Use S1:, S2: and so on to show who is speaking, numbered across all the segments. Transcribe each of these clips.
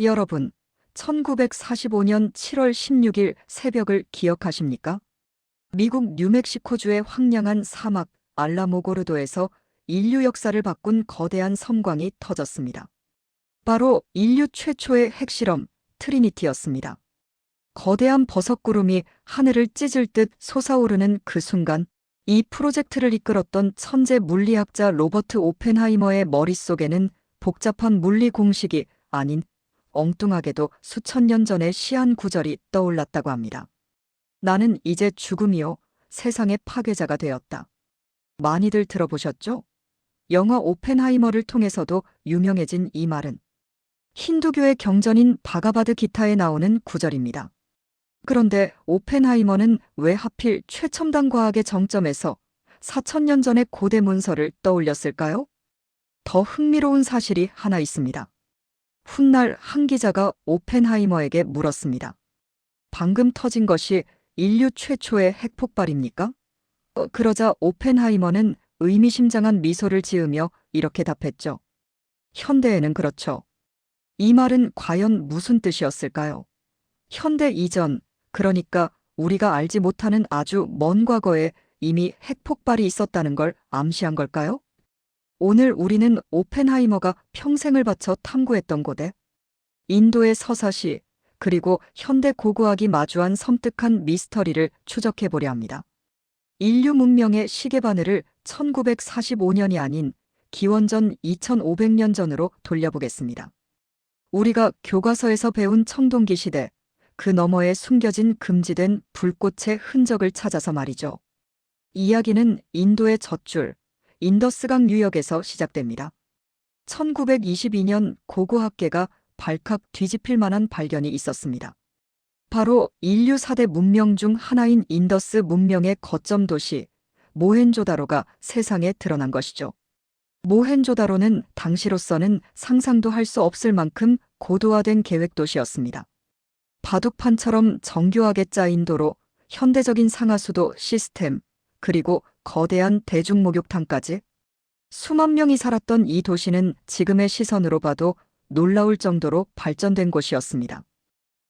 S1: 여러분, 1945년 7월 16일 새벽을 기억하십니까? 미국 뉴멕시코주의 황량한 사막 알라모고르도에서 인류 역사를 바꾼 거대한 섬광이 터졌습니다. 바로 인류 최초의 핵실험 트리니티였습니다. 거대한 버섯구름이 하늘을 찢을 듯 솟아오르는 그 순간, 이 프로젝트를 이끌었던 천재 물리학자 로버트 오펜하이머의 머릿속에는 복잡한 물리 공식이 아닌 엉뚱하게도 수천 년 전의 시한 구절이 떠올랐다고 합니다. 나는 이제 죽음이요, 세상의 파괴자가 되었다. 많이들 들어보셨죠? 영화 오펜하이머를 통해서도 유명해진 이 말은 힌두교의 경전인 바가바드 기타에 나오는 구절입니다. 그런데 오펜하이머는 왜 하필 최첨단 과학의 정점에서 4,000년 전의 고대 문서를 떠올렸을까요? 더 흥미로운 사실이 하나 있습니다. 훗날 한 기자가 오펜하이머에게 물었습니다. 방금 터진 것이 인류 최초의 핵폭발입니까? 그러자 오펜하이머는 의미심장한 미소를 지으며 이렇게 답했죠. 현대에는 그렇죠. 이 말은 과연 무슨 뜻이었을까요? 현대 이전, 그러니까 우리가 알지 못하는 아주 먼 과거에 이미 핵폭발이 있었다는 걸 암시한 걸까요? 오늘 우리는 오펜하이머가 평생을 바쳐 탐구했던 곳에 인도의 서사시, 그리고 현대 고고학이 마주한 섬뜩한 미스터리를 추적해보려 합니다. 인류 문명의 시계바늘을 1945년이 아닌 기원전 2500년 전으로 돌려보겠습니다. 우리가 교과서에서 배운 청동기 시대, 그 너머에 숨겨진 금지된 불꽃의 흔적을 찾아서 말이죠. 이야기는 인도의 젖줄, 인더스강 유역에서 시작됩니다. 1922년 고고학계가 발칵 뒤집힐 만한 발견이 있었습니다. 바로 인류 4대 문명 중 하나인 인더스 문명의 거점 도시 모헨조다로가 세상에 드러난 것이죠. 모헨조다로는 당시로서는 상상도 할 수 없을 만큼 고도화된 계획도시였습니다. 바둑판처럼 정교하게 짜인 도로, 현대적인 상하수도 시스템, 그리고 거대한 대중목욕탕까지 수만 명이 살았던 이 도시는 지금의 시선으로 봐도 놀라울 정도로 발전된 곳이었습니다.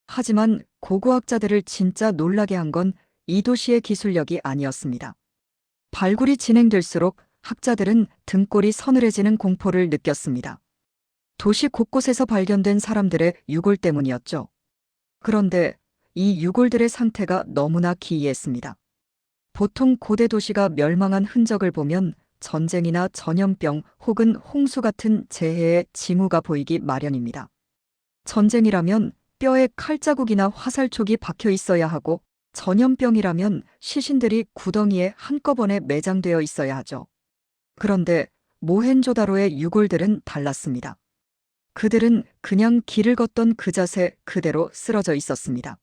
S1: 하지만 고고학자들을 진짜 놀라게 한 건 이 도시의 기술력이 아니었습니다. 발굴이 진행될수록 학자들은 등골이 서늘해지는 공포를 느꼈습니다. 도시 곳곳에서 발견된 사람들의 유골 때문이었죠. 그런데 이 유골들의 상태가 너무나 기이했습니다. 보통 고대 도시가 멸망한 흔적을 보면 전쟁이나 전염병 혹은 홍수 같은 재해의 징후가 보이기 마련입니다. 전쟁이라면 뼈에 칼자국이나 화살촉이 박혀 있어야 하고, 전염병이라면 시신들이 구덩이에 한꺼번에 매장되어 있어야 하죠. 그런데 모헨조다로의 유골들은 달랐습니다. 그들은 그냥 길을 걷던 그 자세 그대로 쓰러져 있었습니다.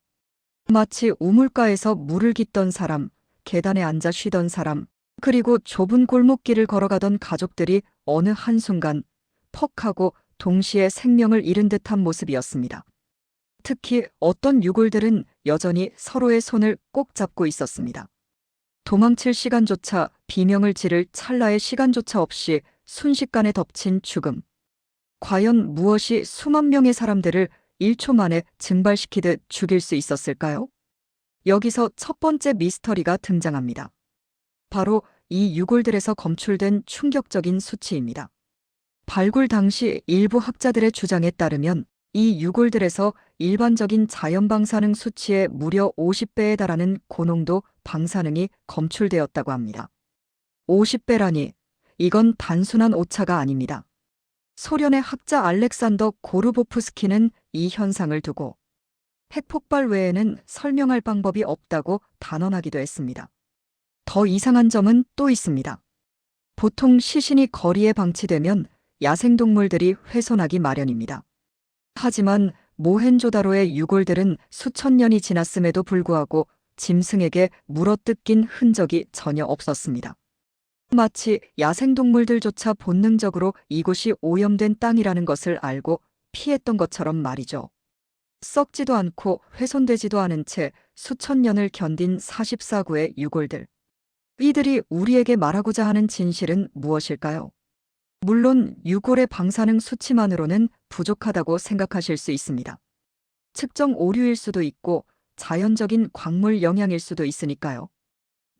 S1: 마치 우물가에서 물을 깃던 사람, 계단에 앉아 쉬던 사람, 그리고 좁은 골목길을 걸어가던 가족들이 어느 한순간 퍽 하고 동시에 생명을 잃은 듯한 모습이었습니다. 특히 어떤 유골들은 여전히 서로의 손을 꼭 잡고 있었습니다. 도망칠 시간조차, 비명을 지를 찰나의 시간조차 없이 순식간에 덮친 죽음. 과연 무엇이 수만 명의 사람들을 1초 만에 증발시키듯 죽일 수 있었을까요? 여기서 첫 번째 미스터리가 등장합니다. 바로 이 유골들에서 검출된 충격적인 수치입니다. 발굴 당시 일부 학자들의 주장에 따르면 이 유골들에서 일반적인 자연 방사능 수치의 무려 50배에 달하는 고농도 방사능이 검출되었다고 합니다. 50배라니, 이건 단순한 오차가 아닙니다. 소련의 학자 알렉산더 고르보프스키는 이 현상을 두고 핵폭발 외에는 설명할 방법이 없다고 단언하기도 했습니다. 더 이상한 점은 또 있습니다. 보통 시신이 거리에 방치되면 야생동물들이 훼손하기 마련입니다. 하지만 모헨조다로의 유골들은 수천 년이 지났음에도 불구하고 짐승에게 물어뜯긴 흔적이 전혀 없었습니다. 마치 야생동물들조차 본능적으로 이곳이 오염된 땅이라는 것을 알고 피했던 것처럼 말이죠. 썩지도 않고 훼손되지도 않은 채 수천 년을 견딘 44구의 유골들. 이들이 우리에게 말하고자 하는 진실은 무엇일까요? 물론 유골의 방사능 수치만으로는 부족하다고 생각하실 수 있습니다. 측정 오류일 수도 있고 자연적인 광물 영향일 수도 있으니까요.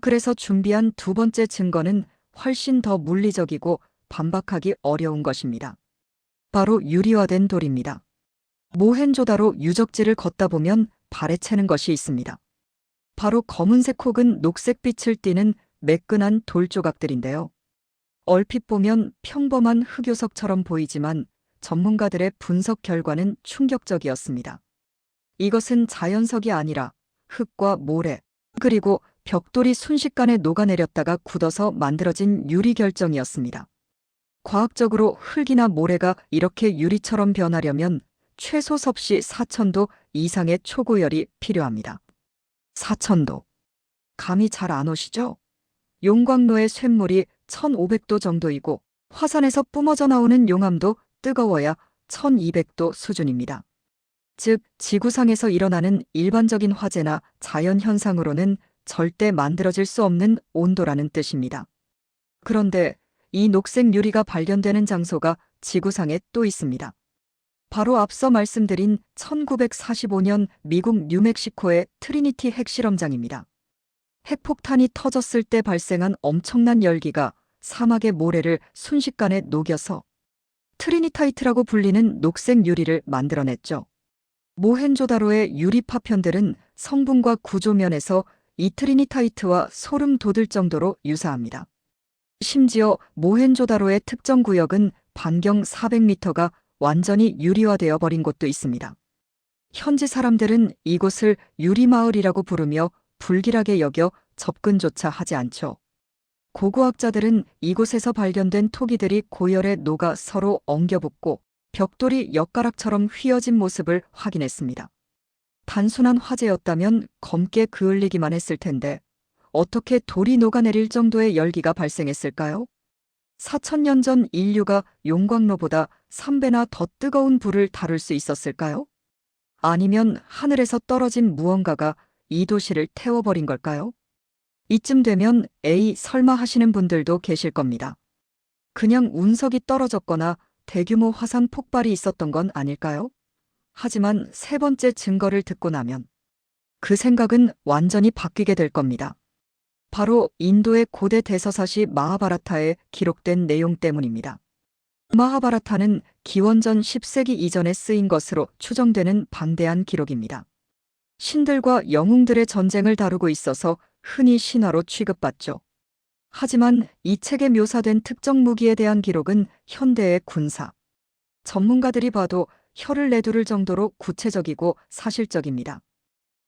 S1: 그래서 준비한 두 번째 증거는 훨씬 더 물리적이고 반박하기 어려운 것입니다. 바로 유리화된 돌입니다. 모헨조다로 유적지를 걷다 보면 발에 채는 것이 있습니다. 바로 검은색 혹은 녹색빛을 띠는 매끈한 돌 조각들인데요. 얼핏 보면 평범한 흑요석처럼 보이지만 전문가들의 분석 결과는 충격적이었습니다. 이것은 자연석이 아니라 흙과 모래, 그리고 벽돌이 순식간에 녹아내렸다가 굳어서 만들어진 유리 결정이었습니다. 과학적으로 흙이나 모래가 이렇게 유리처럼 변하려면 최소 섭씨 4000도 이상의 초고열이 필요합니다. 4000도. 감이 잘 안 오시죠? 용광로의 쇳물이 1500도 정도이고 화산에서 뿜어져 나오는 용암도 뜨거워야 1200도 수준입니다. 즉, 지구상에서 일어나는 일반적인 화재나 자연현상으로는 절대 만들어질 수 없는 온도라는 뜻입니다. 그런데 이 녹색 유리가 발견되는 장소가 지구상에 또 있습니다. 바로 앞서 말씀드린 1945년 미국 뉴멕시코의 트리니티 핵실험장입니다. 핵폭탄이 터졌을 때 발생한 엄청난 열기가 사막의 모래를 순식간에 녹여서 트리니타이트라고 불리는 녹색 유리를 만들어냈죠. 모헨조다로의 유리 파편들은 성분과 구조면에서 이 트리니타이트와 소름 돋을 정도로 유사합니다. 심지어 모헨조다로의 특정 구역은 반경 400m가 완전히 유리화되어 버린 곳도 있습니다. 현지 사람들은 이곳을 유리마을이라고 부르며 불길하게 여겨 접근조차 하지 않죠. 고고학자들은 이곳에서 발견된 토기들이 고열에 녹아 서로 엉겨붙고 벽돌이 엿가락처럼 휘어진 모습을 확인했습니다. 단순한 화재였다면 검게 그을리기만 했을 텐데 어떻게 돌이 녹아내릴 정도의 열기가 발생했을까요? 4000년 전 인류가 용광로보다 3배나 더 뜨거운 불을 다룰 수 있었을까요? 아니면 하늘에서 떨어진 무언가가 이 도시를 태워버린 걸까요? 이쯤 되면 에이 설마 하시는 분들도 계실 겁니다. 그냥 운석이 떨어졌거나 대규모 화산 폭발이 있었던 건 아닐까요? 하지만 세 번째 증거를 듣고 나면 그 생각은 완전히 바뀌게 될 겁니다. 바로 인도의 고대 대서사시 마하바라타에 기록된 내용 때문입니다. 마하바라타는 기원전 10세기 이전에 쓰인 것으로 추정되는 방대한 기록입니다. 신들과 영웅들의 전쟁을 다루고 있어서 흔히 신화로 취급받죠. 하지만 이 책에 묘사된 특정 무기에 대한 기록은 현대의 군사. 전문가들이 봐도 혀를 내두를 정도로 구체적이고 사실적입니다.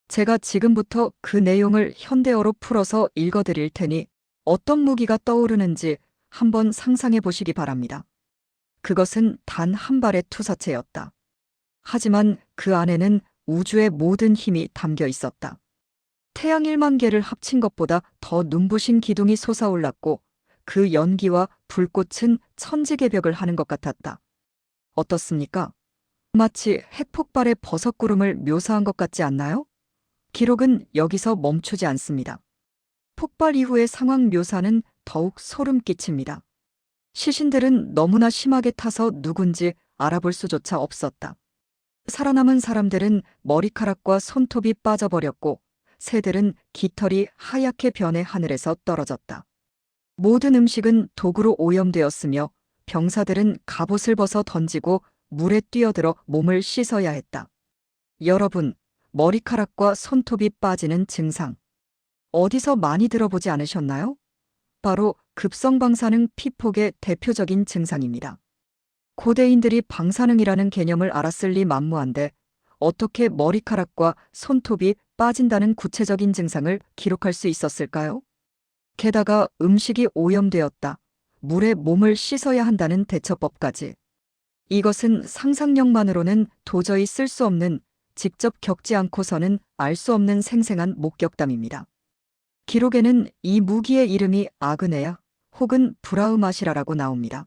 S1: 제가 지금부터 그 내용을 현대어로 풀어서 읽어드릴 테니 어떤 무기가 떠오르는지 한번 상상해 보시기 바랍니다. 그것은 단 한 발의 투사체였다. 하지만 그 안에는 우주의 모든 힘이 담겨 있었다. 태양 1만 개를 합친 것보다 더 눈부신 기둥이 솟아올랐고 그 연기와 불꽃은 천지개벽을 하는 것 같았다. 어떻습니까? 마치 핵폭발의 버섯구름을 묘사한 것 같지 않나요? 기록은 여기서 멈추지 않습니다. 폭발 이후의 상황 묘사는 더욱 소름 끼칩니다. 시신들은 너무나 심하게 타서 누군지 알아볼 수조차 없었다. 살아남은 사람들은 머리카락과 손톱이 빠져버렸고 새들은 깃털이 하얗게 변해 하늘에서 떨어졌다. 모든 음식은 독으로 오염되었으며 병사들은 갑옷을 벗어 던지고 물에 뛰어들어 몸을 씻어야 했다. 여러분, 머리카락과 손톱이 빠지는 증상. 어디서 많이 들어보지 않으셨나요? 바로 급성방사능 피폭의 대표적인 증상입니다. 고대인들이 방사능이라는 개념을 알았을 리 만무한데 어떻게 머리카락과 손톱이 빠진다는 구체적인 증상을 기록할 수 있었을까요? 게다가 음식이 오염되었다, 물에 몸을 씻어야 한다는 대처법까지. 이것은 상상력만으로는 도저히 쓸 수 없는, 직접 겪지 않고서는 알 수 없는 생생한 목격담입니다. 기록에는 이 무기의 이름이 아그네아 혹은 브라흐마시라라고 나옵니다.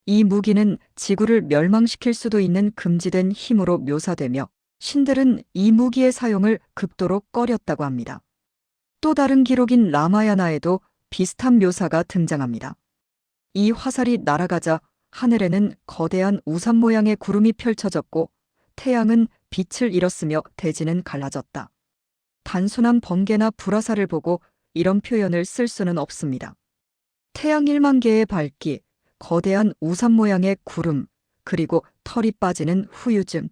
S1: 이 무기는 지구를 멸망시킬 수도 있는 금지된 힘으로 묘사되며 신들은 이 무기의 사용을 극도로 꺼렸다고 합니다. 또 다른 기록인 라마야나에도 비슷한 묘사가 등장합니다. 이 화살이 날아가자 하늘에는 거대한 우산 모양의 구름이 펼쳐졌고 태양은 빛을 잃었으며 대지는 갈라졌다. 단순한 번개나 불화살을 보고 이런 표현을 쓸 수는 없습니다. 태양 1만 개의 밝기, 거대한 우산 모양의 구름, 그리고 털이 빠지는 후유증.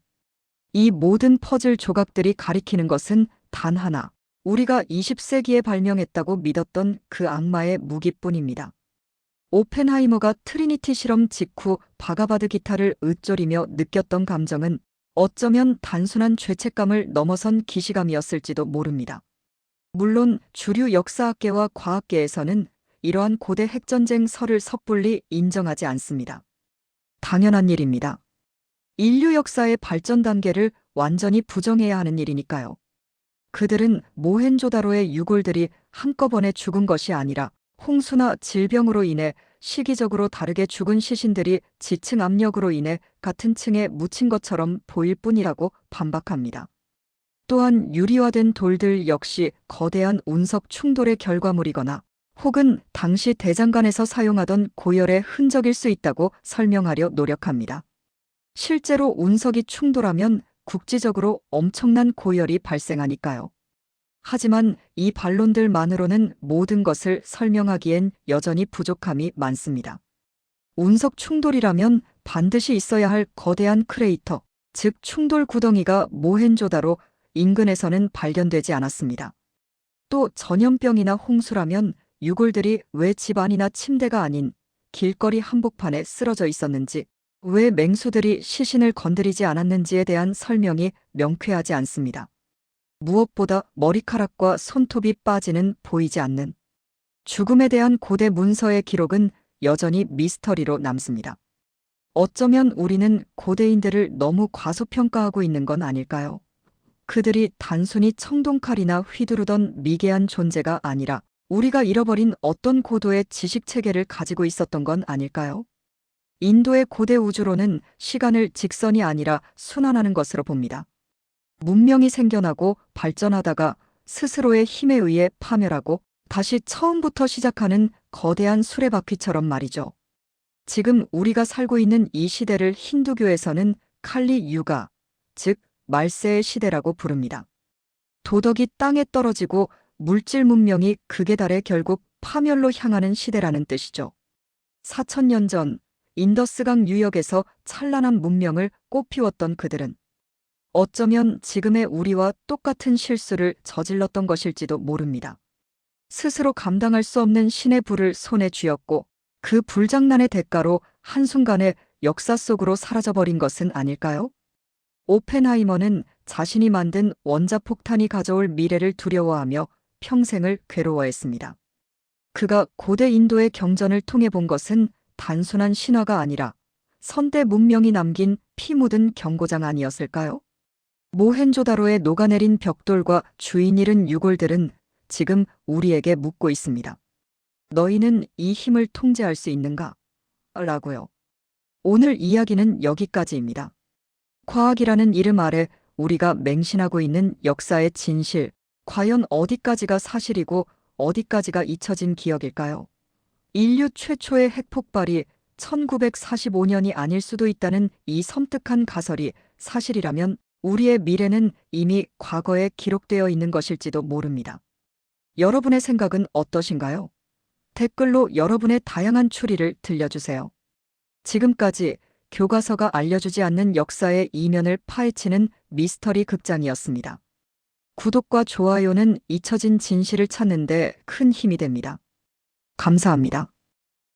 S1: 이 모든 퍼즐 조각들이 가리키는 것은 단 하나, 우리가 20세기에 발명했다고 믿었던 그 악마의 무기뿐입니다. 오펜하이머가 트리니티 실험 직후 바가바드 기타를 으쪼리며 느꼈던 감정은 어쩌면 단순한 죄책감을 넘어선 기시감이었을지도 모릅니다. 물론 주류 역사학계와 과학계에서는 이러한 고대 핵전쟁 설을 섣불리 인정하지 않습니다. 당연한 일입니다. 인류 역사의 발전 단계를 완전히 부정해야 하는 일이니까요. 그들은 모헨조다로의 유골들이 한꺼번에 죽은 것이 아니라 홍수나 질병으로 인해 시기적으로 다르게 죽은 시신들이 지층 압력으로 인해 같은 층에 묻힌 것처럼 보일 뿐이라고 반박합니다. 또한 유리화된 돌들 역시 거대한 운석 충돌의 결과물이거나 혹은 당시 대장간에서 사용하던 고열의 흔적일 수 있다고 설명하려 노력합니다. 실제로 운석이 충돌하면 국지적으로 엄청난 고열이 발생하니까요. 하지만 이 반론들만으로는 모든 것을 설명하기엔 여전히 부족함이 많습니다. 운석 충돌이라면 반드시 있어야 할 거대한 크레이터, 즉 충돌 구덩이가 모헨조다로 인근에서는 발견되지 않았습니다. 또 전염병이나 홍수라면 유골들이 왜 집안이나 침대가 아닌 길거리 한복판에 쓰러져 있었는지, 왜 맹수들이 시신을 건드리지 않았는지에 대한 설명이 명쾌하지 않습니다. 무엇보다 머리카락과 손톱이 빠지는 보이지 않는 죽음에 대한 고대 문서의 기록은 여전히 미스터리로 남습니다. 어쩌면 우리는 고대인들을 너무 과소평가하고 있는 건 아닐까요? 그들이 단순히 청동칼이나 휘두르던 미개한 존재가 아니라 우리가 잃어버린 어떤 고도의 지식체계를 가지고 있었던 건 아닐까요? 인도의 고대 우주론은 시간을 직선이 아니라 순환하는 것으로 봅니다. 문명이 생겨나고 발전하다가 스스로의 힘에 의해 파멸하고 다시 처음부터 시작하는 거대한 수레바퀴처럼 말이죠. 지금 우리가 살고 있는 이 시대를 힌두교에서는 칼리 유가, 즉 말세의 시대라고 부릅니다. 도덕이 땅에 떨어지고 물질 문명이 극에 달해 결국 파멸로 향하는 시대라는 뜻이죠. 4000년 전 인더스강 유역에서 찬란한 문명을 꽃피웠던 그들은 어쩌면 지금의 우리와 똑같은 실수를 저질렀던 것일지도 모릅니다. 스스로 감당할 수 없는 신의 불을 손에 쥐었고 그 불장난의 대가로 한순간에 역사 속으로 사라져버린 것은 아닐까요? 오펜하이머는 자신이 만든 원자폭탄이 가져올 미래를 두려워하며 평생을 괴로워했습니다. 그가 고대 인도의 경전을 통해 본 것은 단순한 신화가 아니라 선대 문명이 남긴 피 묻은 경고장 아니었을까요? 모헨조다로에 녹아내린 벽돌과 주인 잃은 유골들은 지금 우리에게 묻고 있습니다. 너희는 이 힘을 통제할 수 있는가? 라고요. 오늘 이야기는 여기까지입니다. 과학이라는 이름 아래 우리가 맹신하고 있는 역사의 진실, 과연 어디까지가 사실이고 어디까지가 잊혀진 기억일까요? 인류 최초의 핵폭발이 1945년이 아닐 수도 있다는 이 섬뜩한 가설이 사실이라면 우리의 미래는 이미 과거에 기록되어 있는 것일지도 모릅니다. 여러분의 생각은 어떠신가요? 댓글로 여러분의 다양한 추리를 들려주세요. 지금까지 교과서가 알려주지 않는 역사의 이면을 파헤치는 미스터리 극장이었습니다. 구독과 좋아요는 잊혀진 진실을 찾는 데 큰 힘이 됩니다. 감사합니다.